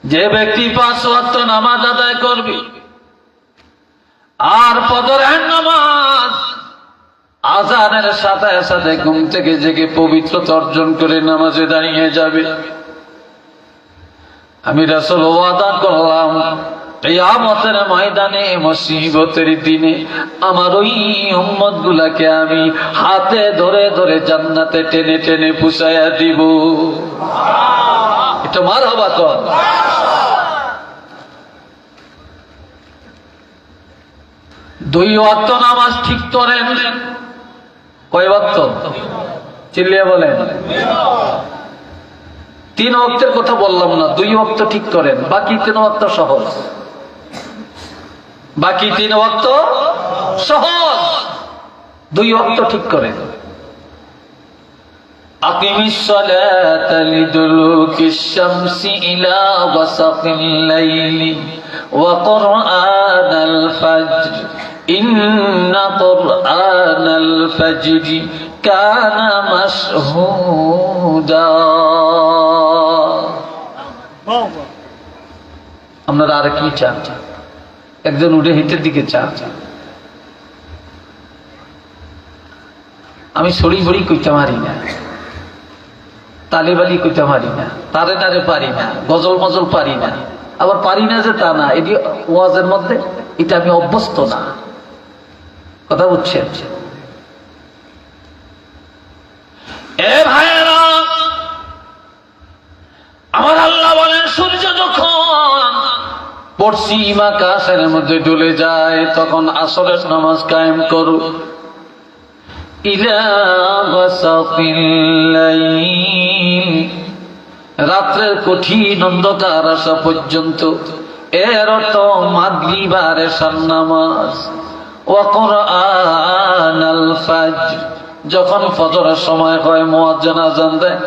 যে ব্যক্তি 5 ওয়াক্ত নামাজ আদায় করবে আর ফজরের নামাজ আযানের সাথে সাথে ঘুম থেকে জেগে পবিত্রতা অর্জন করে নামাজে দাঁড়িয়ে যাবে, আমি রাসূল ওয়াদা করলাম কিয়ামতের ময়দানে মুসিবতের দিনে আমার ওই উম্মত গুলাকে আমি হাতে ধরে ধরে জান্নাতে টেনে টেনে পুষায়া দিব। এটা মারহাবা কর। দুই ওয়াক্ত নামাজ ঠিক করেন। কয় ওয়াক্ত? চিল্লিয়ে বলেন। 3 ওয়াক্তের কথা বললাম না, 2 ওয়াক্ত ঠিক করেন, বাকি 3 ওয়াক্ত সহজ। বাকি 3 ওয়াক্ত সহজ, 2 ওয়াক্ত ঠিক করেন। আকিমিস সালাতা লিদুলুকিশ শামসি ইলা ওয়াসাকিল লাইলি ওয়া কুরআনাল ফাজর ইন্না কুরআনাল ফাজরি কানা মাশহুদা। আপনারা আর কি চান? একজন উঠে হিটের দিকে চান। আমি সরি সরি কইতে পারি না, তালিবালি কইতে পারি না, তারে তারে পারি না, গজল মজল পারি না। আবার পারি না যে তা না, এটি ওয়াজের মধ্যে, এটা আমি অভ্যস্ত না। কথা বুঝছেন? এ ভাইয়েরা, আমার আল্লাহ বলেন সূর্য যখন পশ্চিম আকাশের মধ্যে ডুবে যায় তখন আসরের নামাজ কায়েম করো। ইলা ওয়াসাকিল লাইল, রাত্রের কঠিন অন্ধকার আসা পর্যন্ত, এর অর্থ মাগরিব আর এশার নামাজ। ওয়া কুরআনাল ফাজর, যখন ফজরের সময় হয় মুয়াজ্জিন আযান দেয়,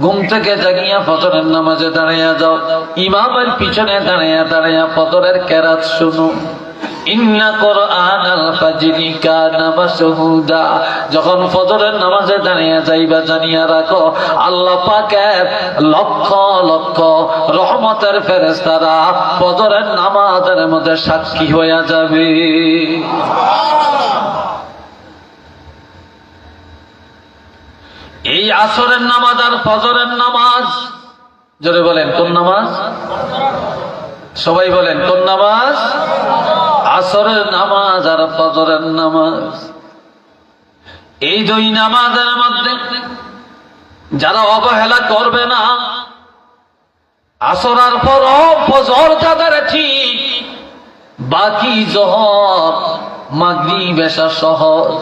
ঘুম থেকে জাগিয়া ফজরের নামাজে দাঁড়িয়ে যাও, ইমামের পিছনে দাঁড়িয়ে দাঁড়িয়ে ফজরের কেরাত শুনো। ইন্না কুরআনাল ফাজরি কানা মাশহুদা, যখন ফজরের নামাজে দাঁড়িয়ে যাইবা জানিয়া রাখো আল্লাহ পাকের লক্ষ লক্ষ রহমতের ফেরেশতারা ফজরের নামাজের মধ্যে সাক্ষী হয়ে যাবে। এই আসরের নামাজ আর ফজরের নামাজ, জোরে বলেন কোন নামাজ? সবাই বলেন কোন নামাজ? আসরের নামাজ আর ফজরের নামাজ। এই 2 নামাজের মধ্যে যারা অবহেলা করবে না, আসর আর ফজর তাদের ঠিক, বাকি জোহর মাগরিব এশা সহজ।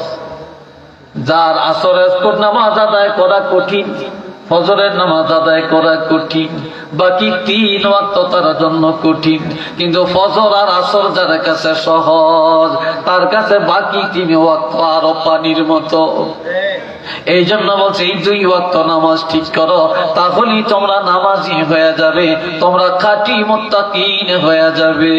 যার আসরের নামাজ আদায় করা কঠিন, ফজরের নামাজ আদায় করা কঠিন, বাকি 3 ওয়াক্ত তার জন্য কঠিন, কিন্তু ফজর আর আসর যার কাছে সহজ তার কাছে বাকি 3 ওয়াক্ত আরো পানির মতো। এই জন্য বলছে এই 2 ওয়াক্ত নামাজ ঠিক করো, তাহলেই তোমরা নামাজি হয়ে যাবে, তোমরা খাঁটি মুত্তাকিন হয়ে যাবে।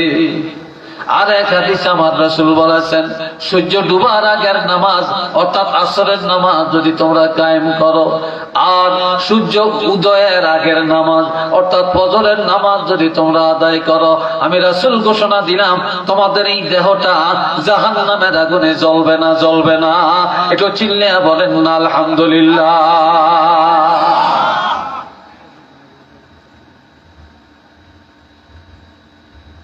আর এক হাদিসে আমার রাসূল বলেছেন, সূর্য ডুবার আগের নামাজ অর্থাৎ আসরের নামাজ যদি তোমরা কায়েম করো, আর সূর্য উদয়ের আগের নামাজ অর্থাৎ ফজরের নামাজ যদি তোমরা আদায় করো, আমি রাসূল ঘোষণা দিলাম তোমাদের এই দেহটা জাহান্নামের আগুনে জ্বলবে না, জ্বলবে না। একটু চিল্লিয়ে বলেন না আলহামদুলিল্লাহ।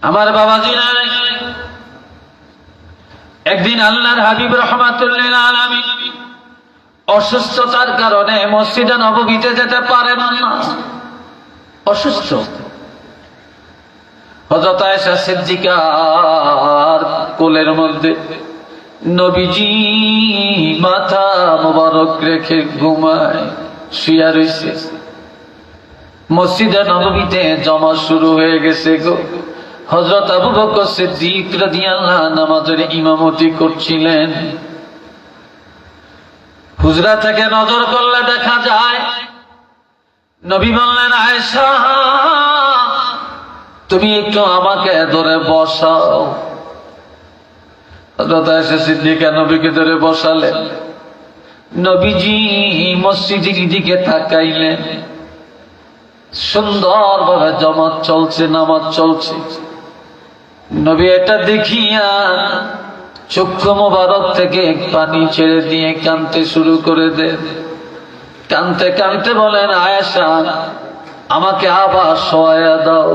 আমার বাবাজিরা, একদিন আল্লাহর হাবিব রাহমাতুল্লিল আলামিন অসুস্থতার কারণে মসজিদে নববীতে যেতে পারেন না, অসুস্থ। হযরত আয়েশা সিদ্দিকার কোলের মধ্যে নবীজি মাথা মোবারক রেখে ঘুমায়, শুয়ে রয়েছে। মসজিদে নববীতে জমা শুরু হয়ে গেছে গো। হযরত আবু বকর সিদ্দিক রাদিয়াল্লাহু আনহু নামাজের ইমামতি করছিলেন। হুজরা থেকে নজর করলে দেখা যায় নবী বললেন, আয়েশা তুমি একটু আমাকে ধরে বসাও। হযরত আয়েশা সিদ্দিকা নবীকে ধরে বসালেন। নবীজি মসজিদের দিকে তাকাইলেন, সুন্দরভাবে জামাত চলছে, নামাজ চলছে। নবী এটা দেখিয়া চক্ষু মোবারক থেকে পানি ছেড়ে দিয়ে কাঁদতে শুরু করে দেন। কাঁদতে কাঁদতে বলেন, আয়েশা আমাকে আবার শোয়াইয়া দাও,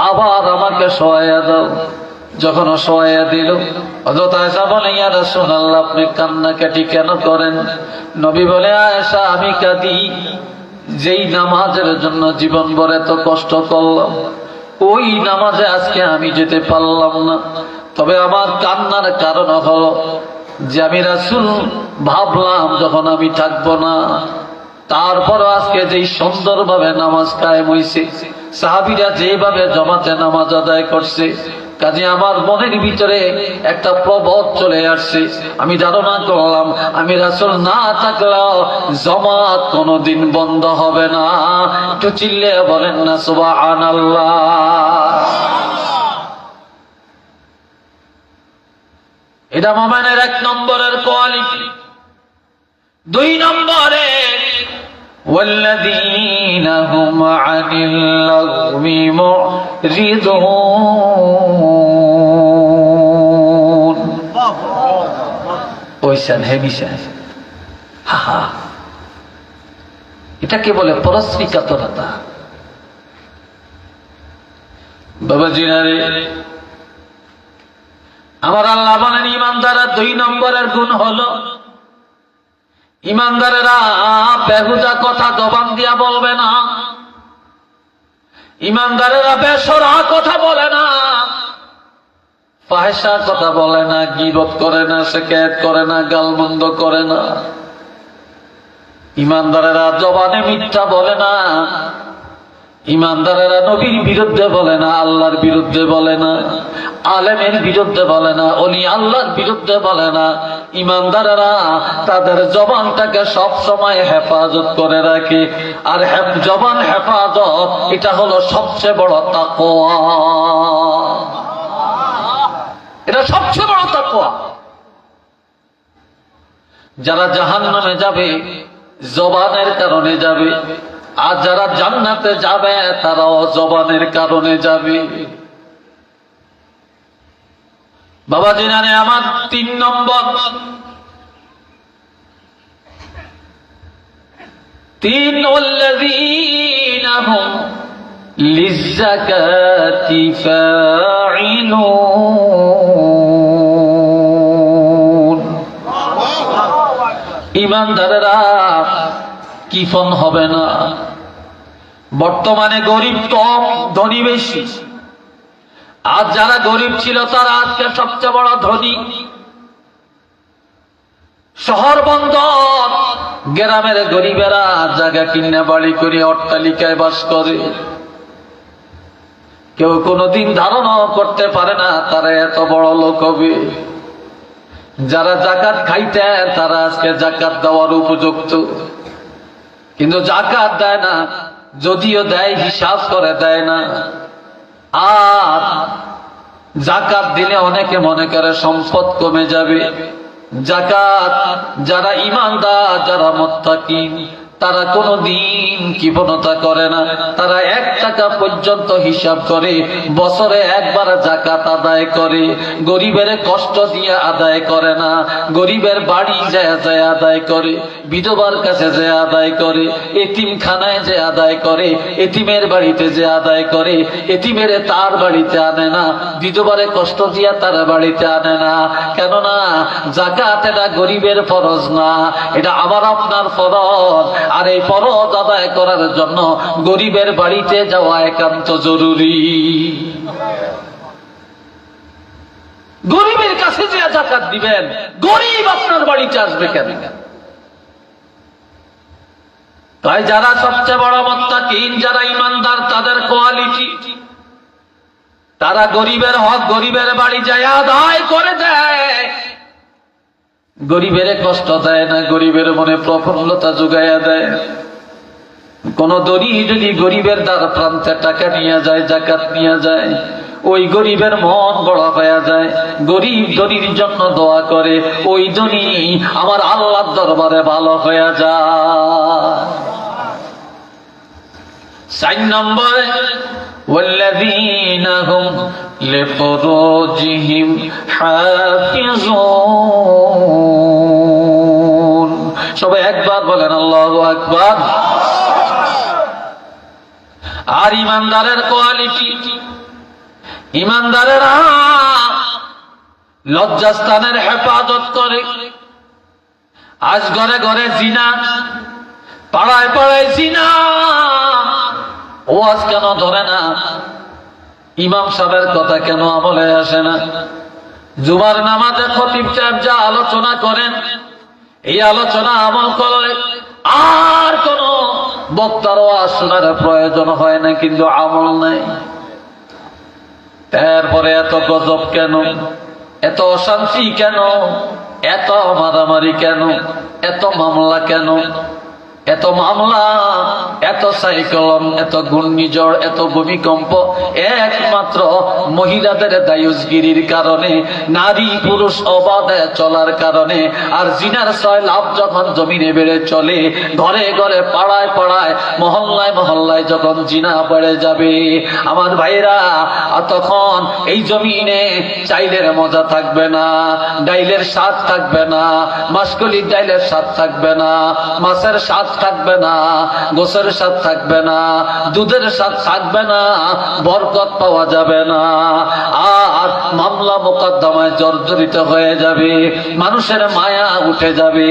আবার আমাকে শোয়াইয়া দাও। যখন শোয়াইয়া দিল, হযরত আয়েশা বলে, ইয়া রাসূলুল্লাহ আপনি কান্নাকাটি কেন করেন? নবী বলে, আয়েশা আমি কাঁদি যেই নামাজের জন্য জীবন ভর এত কষ্ট করলাম, ওই নামাজে আজকে আমি যেতে পারলাম না। তবে আমার কান্নার কারণ হলো যে আমি রাসূল ভাবলাম যখন আমি থাকবো না, তারপর আজকে যেই সুন্দরভাবে নামাজ কায়েম হইছে, সাহাবীরা যেভাবে জমাতে নামাজ আদায় করছে, কাজে আমার মনের ভিতরে একটা প্রবোধ চলে আসছে। আমি ধারণা করলাম আমি রাসূল না থাকলেও জামাত কোনোদিন বন্ধ হবে না। একটু চিল্লে বলেন না সুবহানাল্লাহ। এটা মুমিনের 1 নম্বরের কোয়ালিটি। 2 নম্বরে والذين هم عن اللغو معرضون ওইসান হেবিসা হা এটাকে বলে পরশ্রীকাতরতা। বাবাজিরা রে, আমার আল্লাহ বলেন ঈমানদাররা 2 নম্বরের গুণ হলো ঈমানদারেরা বেহুদা কথা জবান দিয়া বলবে না, ঈমানদারেরা বেশরম কথা বলে না, ফাহিশা কথা বলে না, গীবত করে না, শিকায়েত করে না, গালমন্দ করে না। ঈমানদারেরা জবানে মিথ্যা বলে না, ঈমানদারেরা নবীর বিরুদ্ধে বলে না, আল্লাহর বিরুদ্ধে বলে না, আলেমের বিরুদ্ধে বলে না, ওলি আল্লাহর বিরুদ্ধে বলে না। ঈমানদারেরা তাদের জবানটাকে সব সময় হেফাজত করে রাখে। আর জবান হেফাজত এটা হলো সবচেয়ে বড় তাকওয়া, এটা সবচেয়ে বড় তাকওয়া। যারা জাহান্নামে যাবে জবানের কারণে যাবে, আর যারা জান্নাতে যাবে তারাও জবানের কারণে যাবে। বাবাজি জানে আমার 3 নম্বর, 3 والذين هم للزكاة فاعلون। ঈমানদারেরা কিফন হবে না। বর্তমানে গরিব কম, ধনী বেশি। আর যারা গরিব ছিল তারা আজকে সবচেয়ে বড় ধনী। শহর বন্দর, গ্রামের গরিবেরা জায়গা কিনে বাড়ি করে অট্টালিকায় বাস করে। কেউ কোনোদিন ধারণা করতে পারে না তারা এত বড় লোক হবে। যারা যাকাত খাইতেন তারা আজকে যাকাত দেওয়ার উপযুক্ত, কিন্তু যাকাত দেয় না, যদিও দেয় হিসাব করে দেয় না। আর যাকাত দিলে অনেকে মনে করে সম্পদ কমে যাবে। যাকাত যারা ঈমানদার, যারা মুত্তাকিন, তারা কোনদিন কৃপণতা করে না। তারা 1 টাকা পর্যন্ত হিসাব করে, বছরে একবার যাকাত আদায় করে। গরিবের কষ্ট দিয়ে আদায় করে না, গরিবের বাড়ি যায় যায় আদায় করে, বিধবার কাছে যে আদায় করে, এতিমখানায় যে আদায় করে, এতিমের বাড়িতে যে আদায় করে। এতিমের তার বাড়িতে আনে না, বিধবারে কষ্ট দিয়া তার বাড়িতে আনে না। কেননা যাকাত এটা গরিবের ফরজ না, এটা আমার আপনার ফরজ। আর এই ফরজ আদায় করার জন্য গরিবের বাড়িতে যাওয়া একান্ত জরুরি। গরিবের কাছে যে যাকাত দিবেন, গরিব আপনার বাড়িতে আসবে কেন? তাই যারা সবচেয়ে বড় মুত্তাকিন, যারা ঈমানদার, তাদের কোয়ালিটি, তারা গরিবের হক গরিবের বাড়ি যায় আদায় করে দেয়। গরিবের কষ্ট দেয় না, গরিবের মনে প্রফুল্লতা যোগাইয়া দেয়। কোন দড়ি যদি গরিবের দ্বার প্রান্তে টাকা নিয়ে যায়, যাকাত নিয়ে যায়, ওই গরিবের মন বড় হয়ে যায়। গরিব ধনীর জন্য দোয়া করে, ওই ধনী আমার আল্লাহর দরবারে ভালো হয়ে যায়। 4 নম্বরে ওয়াল্লাযীনা হুম লিফুরুজিহিম হাফিজুন। সবাই একবার বলেন আল্লাহু আকবার। আর ইমানদারের কোয়ালিটি, ইমানদারেরা লজ্জাস্থানের হেফাজত করে। আজ ঘরে ঘরে জিনা, পাড়ায় পাড়ায় জিনা, ওয়াজ কেন ধরে না? ইমাম সাহেবের কথা কেন আমলে আসে না? জুমার নামাজে খতিব সাহেব যা আলোচনা করেন, এই আলোচনা আমল করলে আর কোন বক্তার ওয়াজ শোনার প্রয়োজন হয় না, কিন্তু আমল নাই। তারপরে এত গজব কেন? এত অশান্তি কেন? এত মারামারি কেন? এত মামলা কেন? এত মামলা, এত সাইক্লোন, এত ঘূর্ণিঝড়, এত ভূমিকম্প একমাত্র মহিলাদের দায়ুসগিরির কারণে, নারী পুরুষ অবাধে চলার কারণে। আর জিনার সয়লাভ যখন জমিনে বেড়ে চলে, ঘরে ঘরে পাড়ায় পাড়ায় মহল্লায় মহল্লায় যখন জিনা বেড়ে যাবে, আমার ভাইরা, তখন এই জমিনে চাইলের মজা থাকবে না, ডাইলের স্বাদ থাকবে না, মাসকলির ডাইলের স্বাদ থাকবে না, মাছের স্বাদ থাকবে না, গোসের স্বাদ থাকবে না, দুধের স্বাদ থাকবে না, বরকত পাওয়া যাবে না। আর মামলা মোকদ্দমায় জর্জরিত হয়ে যাবে, মানুষের মায়া উঠে যাবে,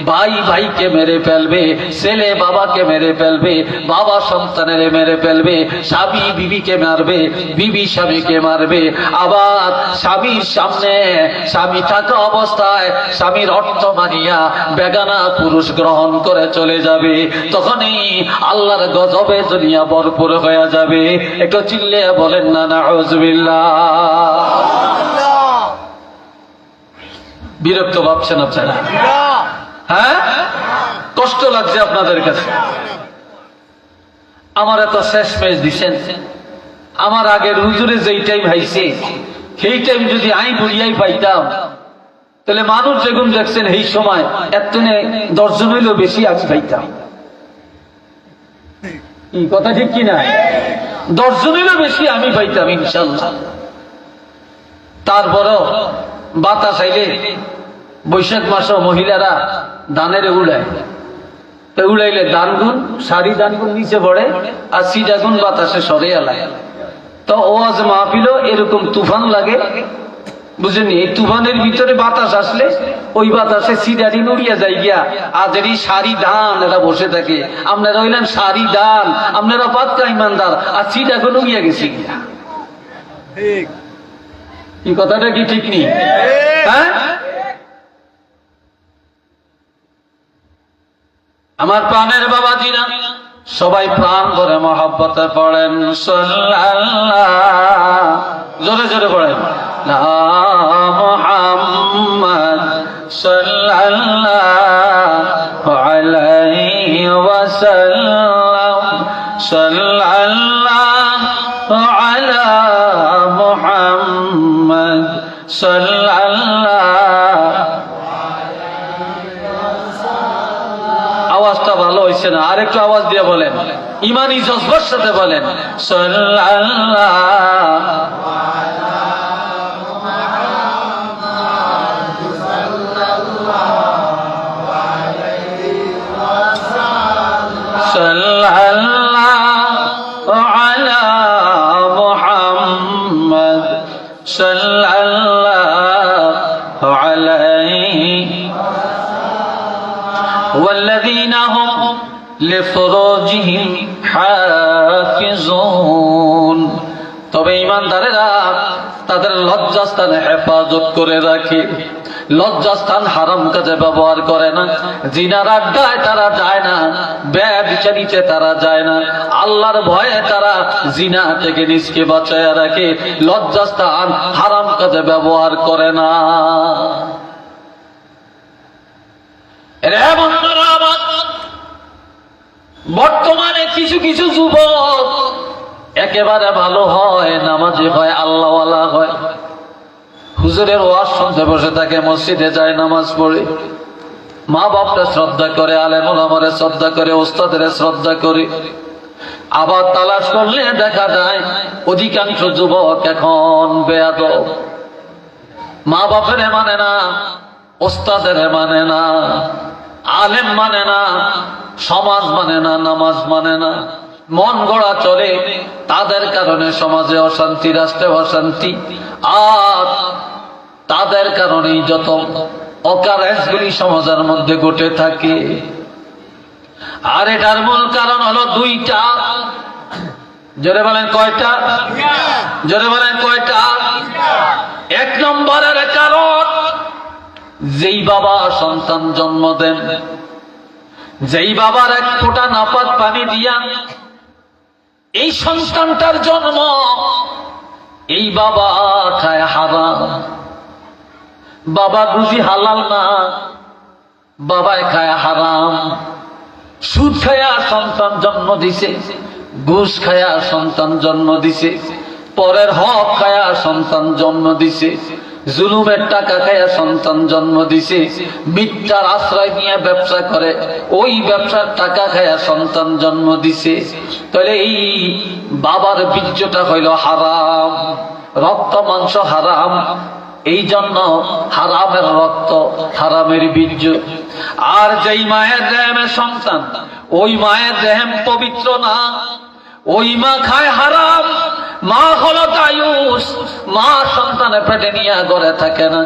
ভাই ভাইকে মেরে ফেলবে, ছেলে বাবাকে মেরে ফেলবে, বাবা সন্তানের মেরে ফেলবে, স্বামী বিবিকে মারবে, বিবি স্বামীকে মারবে। আবার স্বামীর সামনে স্বামী থাকা অবস্থায় স্বামীর অর্থ মানিয়া বেগানা পুরুষ গ্রহণ করে চলে যাবে। তখনই আল্লাহর গজবে দুনিয়া ভরপুর হয়ে যাবে। একটু চিল্লে বলেন না নাউযুবিল্লাহ। বিরক্ত ভাবছেন আপনারা? হ্যাঁ, কষ্ট লাগছে আপনাদের কাছে? আমার এত শেষ মেশ দিচ্ছেন, আমার আগের হুজুরে যেই টাইম হাইছে সেই টাইম যদি আই বুড়িয়াই পাইতাম, তাহলে মানুষ যেগুন দেখছেন এই সময় এত 10 জন হইলেও বেশি আজ পাইতাম। এই কথা ঠিক কিনা? 10 জন হইলেও বেশি আমি পাইতাম ইনশাল্লাহ। তারপরও বাতাস আইলে বৈশাখ মাসে মহিলারা দানের উড়ায়, তো উড়াইলে দানগুন, সারি দানগুন নিচে পড়ে আর সিডাগুন বাতাসে সরে এলায়। তো ওয়াজ মাহফিলও এরকম তুফান লাগে, বুঝেনি? এই তুফানের ভিতরে বাতাস আসলে ওই বাতাসে সিডারি নড়িয়া যায় গিয়া, আজের এই সারি ধান এরা বসে থাকে। আপনারা হইলেন সারি ধান, আপনারা পাক্কা ইমানদার, আর সিডাকে নড়িয়া গেছে গিয়া। এই কথাটা কি ঠিক নেই? হ্যাঁ, আমার প্রাণের বাবাজিরা সবাই প্রাণ ধরে মহব্বতে পড়েন সাল্লাল্লাহ, জোরে জোরে পড়েন না মুহাম্মদ সাল্লাল্লাহু আলাইহি ওয়াসাল্লাম, সাল্লাল্লাহু আলা মুহাম্মদ সাল্লাল্লাহু। আওয়াজটা ভালো হয়েছে না, আরেকটু আওয়াজ দিয়ে বলেন, ইমানি জজবার সাথে বলেন সাল্লাল্লাহু সাল্লাল্লাহু আলা মুহাম্মদ সাল্লাল্লাহু আলাইহি والذين هم لفروجهم حافظون। তবে ঈমানদারেরা তাদের লজ্জাস্থানে হেফাজত করে রাখে, লজ্জাস্থান হারাম কাজে ব্যবহার করে না, জিনার আড্ডায় তারা যায় না, ব্যভিচারিতে তারা যায় না, আল্লাহর ভয়ে তারা জিনা থেকে নিজকে বাঁচায় রাখে, লজ্জাস্থান হারাম কাজে ব্যবহার করে না। বর্তমানে কিছু কিছু যুবক একেবারে ভালো হয়, নামাজি হয়, আল্লাহওয়ালা হয়, হুজুরের ওয়াজ শুনতে বসে থাকে, মসজিদে যায়, নামাজ পড়ে, মা বাপকে শ্রদ্ধা করে, আলেম ওলামারে শ্রদ্ধা করে, ওস্তাদের শ্রদ্ধা করে, আবার তালাশ করলে দেখা যায় অধিকাংশ যুবক এখন বেয়াদব, মা বাপের মানে না, ওস্তাদের মানে না, আলেম মানে না, সমাজ মানে না, নামাজ মানে না, মন গড়া চলে। তাদের কারণে সমাজে অশান্তি, রাষ্ট্রে অশান্তি, আর তাদের কারণেই যত অকারেন্সগুলি সমাজের মধ্যে ঘটে থাকে। আর এটার মূল কারণ হলো দুইটা। জোরে বলেন কয়টা? জোরে বলেন কয়টা? এক নম্বরের কারণ, যেই বাবা সন্তান জন্ম দেন, যেই বাবার এক ফোঁটা নাপাক পানি দিয়া এই সন্তানটার জন্ম, এই বাবা খায় হারাম। বাবা বুঝি হালাল না, বাবায় খায় হারাম। সুদ খায়া সন্তান জন্ম দিছে, ঘুষ খায়া সন্তান জন্ম দিছে, পরের হক খায়া সন্তান জন্ম দিছে, জুলুমের টাকা খায়া সন্তান জন্ম দিছে, মিথ্যার আশ্রয় নিয়ে ব্যবসা করে ওই ব্যবসার টাকা খায়া সন্তান জন্ম দিছে। তাহলে এই বাবার বীর্যটা হইল হারাম, রক্ত মাংস হারাম। এই জন্য হারামের রক্ত, হারামের বীর্য। আর যেই মায়ের দেহের সন্তান, ওই মায়ের দেহেম পবিত্র না, ওই মা খায় হারাম। মা হলো দায়ুস, মা সন্তানে পেটে নিয়ে ঘরে থাকে না,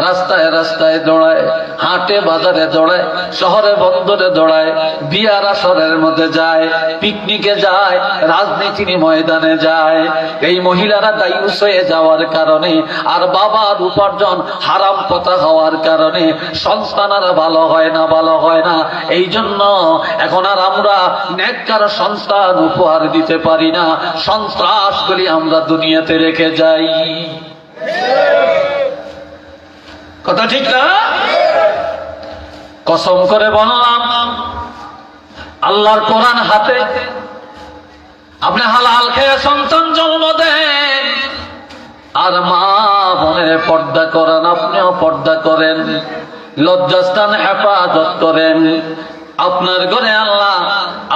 রাস্তায় রাস্তায় দৌড়ায়, হাটে বাজারে দৌড়ায়, শহরে বন্দরে দৌড়ায়, বিয়ার আসরের মধ্যে যায়, পিকনিকে যায়, রাজনীতির ময়দানে যায়। এই মহিলারা দায়ুস হয়ে যাওয়ার কারণে আর বাবার উপার্জন হারাম পথে হওয়ার কারণে সন্তানেরা ভালো হয় না, ভালো হয় না। এই জন্য এখন আর আমরা নেককার সন্তান উপহার দিতে পারি না, সন্ত্রাসগুলি আমরা দুনিয়াতে রেখে যাই। কথা ঠিক না? কসম করে বললাম, আল্লাহর কোরআন হাতে, আপনি হালাল খেয়ে সন্তান জন্ম দেন, আর মা বোনের পর্দা করেন, আপনিও পর্দা করেন, লজ্জাস্থান হেফাজত করেন। আপনার ঘরে আল্লাহ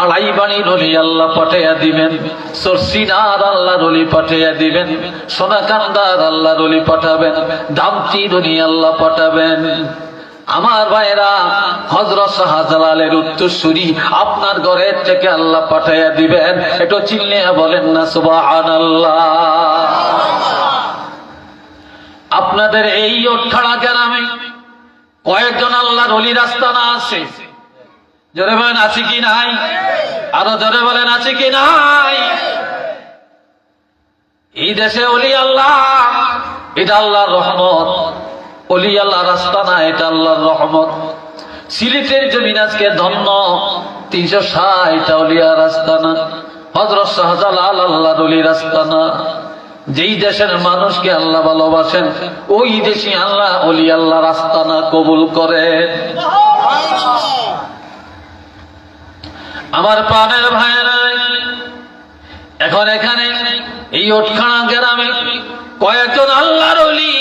আড়াই বাণী রলি আল্লাহ পাঠাইয়া দিবেন, সরসিনার আল্লাহ রলি পাঠাইয়া দিবেন, সোনাকান্দার আল্লাহ রলি পাঠাবেন, দামচি রলি আল্লাহ পাঠাবেন। আমার ভাইরা, হযরত শাহজালালের উত্তরসূরি আপনার ঘরের থেকে আল্লাহ পাঠাইয়া দিবেন। একটু চিল্লে বলেন না সুবহানাল্লাহ। আপনাদের এই ওঠাড়া গ্রামে কয়েকজন আল্লাহর ওলির আস্তানা আছে। জোরে বলেন আছে কি নাই? আরো জোরে বলেন আছে কি নাই? এই দেশে ওলি আল্লাহ, এটা আল্লাহর রহমত। ওলি আল্লাহর আস্তানা, এটা আল্লাহর রহমত। সিলেটের জমিন আজকে ধন্য, 360টা ওলিয়ার আস্তানা, হযরত শাহজালাল আল্লাহর ওলির আস্তানা। যেই দেশের মানুষকে আল্লাহ ভালোবাসেন ওই দেশে আল্লাহ ওলি আল্লাহর আস্তানা কবুল করেন। আমার প্রাণের ভাইয়েরা, এখন এখানে এই ওটখানা গ্রামে কয়েকজন আল্লাহর ওলি,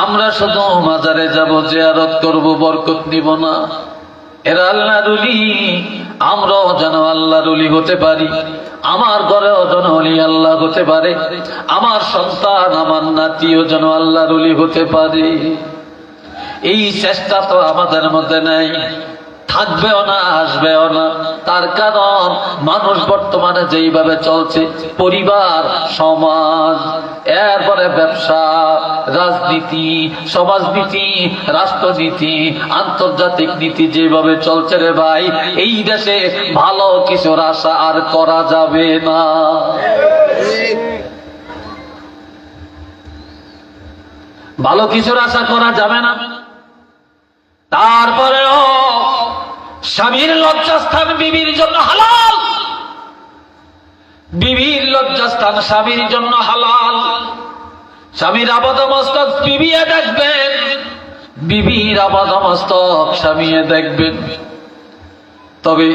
আমরা শুধু মাজারে যাব, জিয়ারত করব, বরকত নিব না। এরা আল্লাহর ওলি, আমরাও যেন আল্লাহর ওলি হতে পারি, আমার ঘরেও যেন ওলি আল্লাহ হতে পারে, আমার সন্তান, আমার নাতিও যেন আল্লাহর ওলি হতে পারে। এই চেষ্টা তো আমাদের মধ্যে নাই, থাকবেও না, আসবেও না। তার কারণ মানুষ বর্তমানে যেইভাবে চলছে, পরিবার, সমাজ, এরপরে ব্যবসা, রাজনীতি, সমাজনীতি, রাষ্ট্রনীতি, আন্তর্জাতিক নীতি যেভাবে চলছে রে ভাই, এই দেশে ভালো কিছুর আশা আর করা যাবে না। ভালো কিছুর আশা করা যাবে না। তারপরেও স্বামীর লজ্জাস্থান বিবির জন্য হালাল, বিবির লজ্জাস্থান স্বামীর জন্য হালাল। স্বামীর আপাদমস্তক বিবিয়ে দেখবেন, বিবির আপাদমস্তক স্বামীয়ে দেখবেন। তবে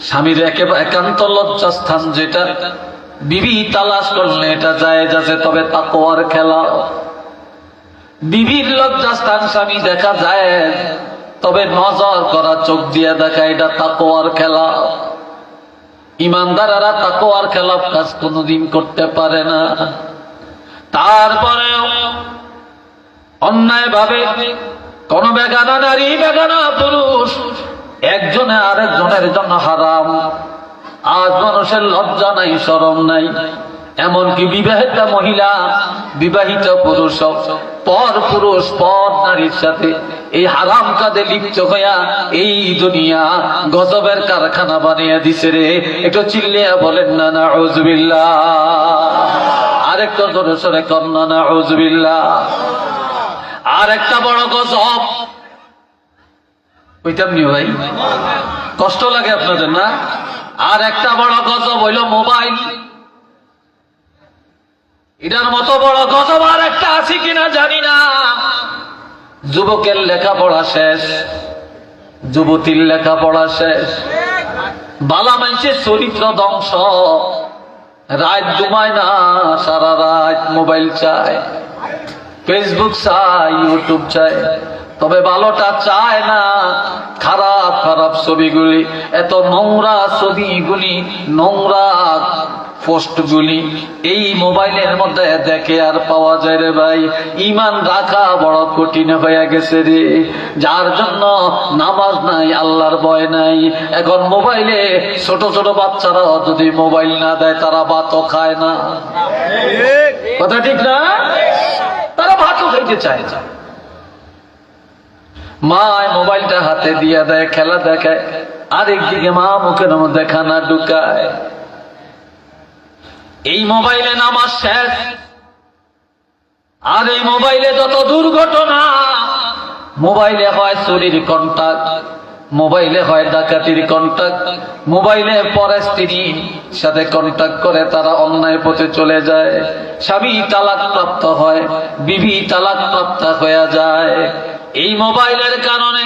স্বামীর একান্ত লজ্জাস্থান যেটা বিবি তালাশ করলে এটা জায়েজ আছে, তবে তাকওয়ার খেলা। বিবির লজ্জাস্থান স্বামী দেখা যায়, তবে নজর করা, চোখ দিয়ে দেখা, এটা তাকওয়ার খেলা। ইমানদারেরা তাকওয়ার খেলাফ কাজ কোনোদিন করতে পারে না। তারপরেও অন্যায় ভাবে কোন বেগানা নারী বেগানা পুরুষ একজনে আরেকজনের জন্য হারাম। আজ মানুষের লজ্জা নাই, শরম নাই। এমনকি বিবাহিত মহিলা বিবাহিত পুরুষ পর নারীর সাথে এই হারাম কাজে লিপ্ত হইয়া এই দুনিয়া গজবের কারখানা বানিয়ে দিছে রে। একটু চিল্লিয়া বলেন না নাউযুবিল্লাহ। আরেকটু জোরে সরে কন্যা নাউযুবিল্লাহ। আর একটা বড় গজব, ওইটাম নিও ভাই, কষ্ট লাগে আপনাদের না? আর একটা বড় গজব হইল মোবাইল। এটার মতো বড় গজব আর একটা আছে কিনা জানি না। যুবকের লেখাপড়া শেষ, যুবতীর লেখাপড়া শেষ, বালা মানুষের চরিত্র ধ্বংস, রাত ঘুমায় না, সারা রাত মোবাইল চায়, ফেসবুক চায়, ইউটিউব চায়, তবে ভালোটা চায় না। খারাপ খারাপ ছবিগুলি, এত নোংরা ছবিগুলি, নোংরা পোস্টগুলি এই মোবাইলের মধ্যে দেখে আর পাওয়া যায় রে ভাই। ঈমান রাখা বড় কঠিন হয়ে গেছে রে, যার জন্য নামাজ নাই, আল্লাহর ভয় নাই। এখন মোবাইলে ছোট ছোট বাচ্চারা যদি মোবাইল না দেয় তারা ভাতও খায় না। কথা ঠিক না? তারা ভাতও খাইতে চায় না। মা মোবাইলটা হাতে দিয়ে দেয়, খেলা দেখায়, আরেকদিকে মা মুখের মধ্যে খানা ঢুকায়। এই মোবাইলে নামাজ শেষ, আর এই মোবাইলে যত দুর্ঘটনা। মোবাইলে হয় চুরির কন্টাক্ট, মোবাইলে হয় ডাকাতির কন্টাক্ট, মোবাইলে পরে স্ত্রীর সাথে কন্টাক্ট করে তারা অন্যায় পথে চলে যায়। স্বামী তালাক প্রাপ্ত হয়, বিবি তালাক প্রাপ্ত হয়ে যায় এই মোবাইলের কারণে।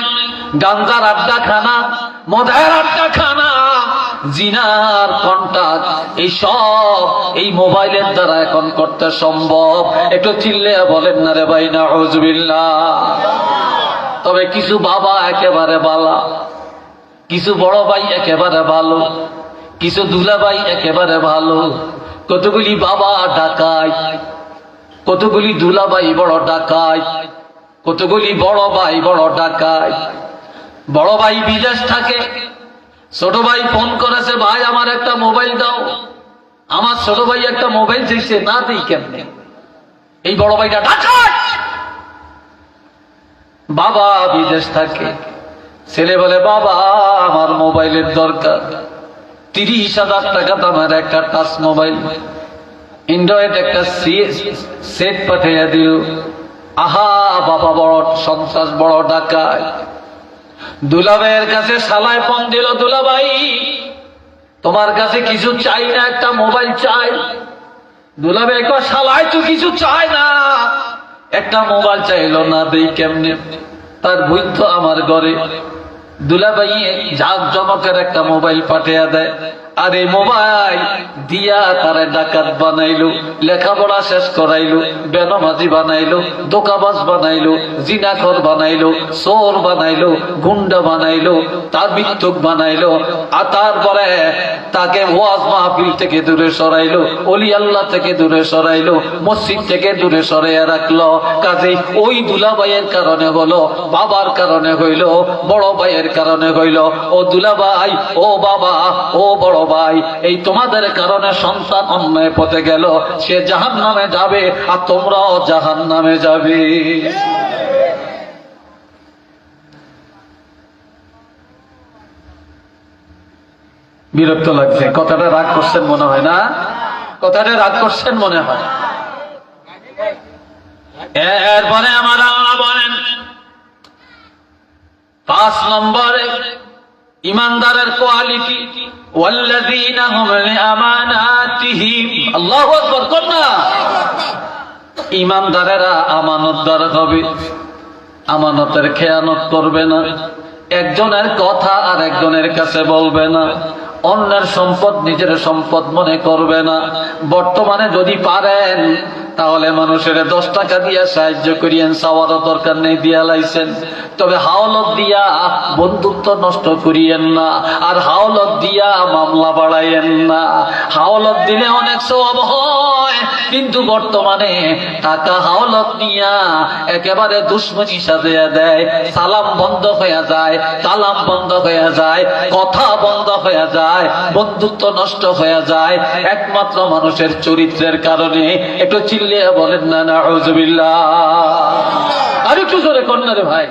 গাঞ্জার আড্ডাখানা, মদের আড্ডাখানা, জিনার কন্টাক্ট, এই সব এই মোবাইলের দ্বারা এখন করতে সম্ভব। একটু চিল্লে বলেন না রে ভাই নাউযুবিল্লাহ। তবে কিছু বাবা একেবারে বালা, কিছু বড় ভাই একেবারে ভালো, কিছু দুলাভাই একেবারে ভালো। কতগুলি বাবা ডাকায়, কতগুলি দুলাভাই বড় ডাকায়, কতগুলি বড় ভাই বড় ডাকায়। বড় ভাই বিদেশ থাকে, ছোট ভাই ফোন করেছে, ভাই আমার একটা মোবাইল দাও। আমার ছোট ভাই একটা মোবাইল চাইছে, না দেই কেমনে? এই বড় ভাইটা ডাকায়। বাবা বিদেশ থাকে, ছেলে বলে বাবা আমার মোবাইলের দরকার, 30,000 টাকা দামের একটা টাচ মোবাইল, অ্যান্ড্রয়েড একটা সেট পাঠিয়ে দিল। আহা বাবা বড় সন্ত্রাস, বড় ডাকায়। দুলাভাইয়ের কাছে শালায় ফোন দিল, দুলাভাই তোমার কাছে কিছু চাই না, একটা মোবাইল চাই। দুলাভাই কয় শালায় তো কিছু চাই না, একটা মোবাইল চাইলো, না দেই কেমনে? তার বৈধ আমার ঘরে। দুলাভাই জাক জমকের একটা মোবাইল পাঠিয়ে দেয়, আর এই মোবাইল দিয়া তারা ডাকাত বানাইলো, লেখাপড়া শেষ করাইলো, বেনমাজি বানাইলো, দোকাবাজ বানাইলো, জিনাখর বানাইলো, চোর বানাইলো, গুন্ডা বানাইলো, তার মৃত্যুক বানাইলো। আর তারপরে তাকে ওয়াজ মাহফিল থেকে দূরে সরাইলো, অলি আল্লাহ থেকে দূরে সরাইলো, মসজিদ থেকে দূরে সরাইয়া রাখলো। কাজে ওই দুলাভাইয়ের কারণে হলো, বাবার কারণে হইল, বড় ভাইয়ের কারণে হইল। ও দুলাভাই, ও বাবা, ও বড় ভাই, এই তোমাদের কারণে সন্তান অন্যায় পথে গেল, সে জাহান্নামে যাবে আর তোমরাও জাহান্নামে যাবে। বিরক্ত লাগছে, কথাটা রাগ করছেন মনে হয় না? কথাটা রাগ করছেন মনে হয়। এরপরে আমার আল্লাহ বলেন 5 নম্বরে ইমানদারের কোয়ালিটি, ওয়াল্লাযীনা হুম লিআমানাতিহিম, আল্লাহু আকবার কন্যা। ইমানদারেরা আমানতদার হবে, আমানতের খেয়ানত করবে না, একজনের কথা আর একজনের কাছে বলবে না, অন্যের সম্পদ নিজের সম্পদ মনে করবে না। বর্তমানে যদি পারেন তাহলে মানুষের 10 টাকা দিয়া সাহায্য করিয়েন, চাওয়ারও দরকার নেই, দিয়া লাইছেন। তবে হাওলত দিয়া বন্ধুত্ব নষ্ট করিয়েন না, আর হাওলত দিয়া মামলা বাড়াইয়েন না। হাওলত দিলে অনেক সওয়াব হয়, কিন্তু বর্তমানে টাকা হাওলত নিয়া একেবারে দুশ্মনী সাজিয়ে দেয়। সালাম বন্ধ হয়ে যায়, কালাম বন্ধ হয়ে যায়, কথা বন্ধ হয়ে যায়, বন্ধুত্ব নষ্ট হয়ে যায়, একমাত্র মানুষের চরিত্রের কারণে। একটু চিল্লিয়ে বলেন না নাউযুবিল্লাহ। আর একটু জোরে কন্যা রে ভাই।